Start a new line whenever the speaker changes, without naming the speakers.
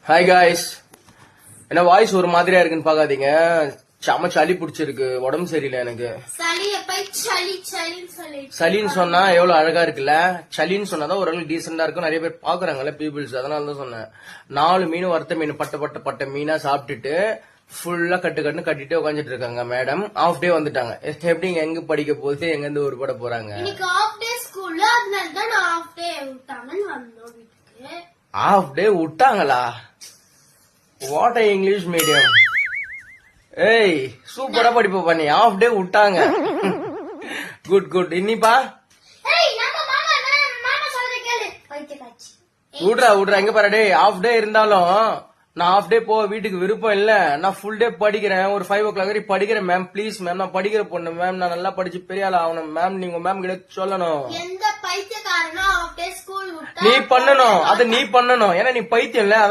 Hi guys, என்ன voice ஒரு மாதிரியா இருக்குன்னு பாக்காதீங்க. செம சளி பிடிச்சிருக்கு, உடம்பு சரியில்லை எனக்கு. சளின்னு சொன்னா எவ்வளவு அழகா இருக்குல்ல, சளின்னு சொன்னாதான் ஓரளவு டீசெண்டா இருக்கும். நிறைய பேர் பாக்குறாங்கல்ல பீப்புள்ஸ், அதனாலதான் சொன்னேன். 4 மீன் வறுத்த மீன் பட்ட மீனா சாப்பிட்டுட்டு ஃபுல்லா கட்டுன்னு கட்டிட்டு உட்காந்துட்டு இருக்காங்க. மேடம் ஆஃப் டே வந்துட்டாங்க. எப்படிங்க எங்க படிக்க போகுது, எங்க இருந்து ஒரு பட போறாங்க. ஆஃப் டே விட்டாங்களா? What English medium. ஏய் சூப்பரா படிப்ப பண்ணி ஆஃப் டே விட்டாங்க. Good good. இன்னிப்பா விடுறா எங்க பாரு. டே ஆஃப் டே இருந்தாலும் நான் ஆஃப் டே போக வீட்டுக்கு விருப்பம் இல்ல. நான் ஃபுல் டே படிக்கிறேன். ஒரு 5 o'clock வரைக்கும் படிக்கிறேன் மேம். ப்ளீஸ் மேம், நான் படிக்கிற பொண்ணு மேம். நான் நல்லா படிச்சு பெரிய ஆள் ஆகணும் மேம். நீங்க மேம் கிட்ட சொல்லணும். நீ பண்ணணும், அதை நீ பண்ணணும். ஏன்னா நீ பைத்தியம் இல்ல.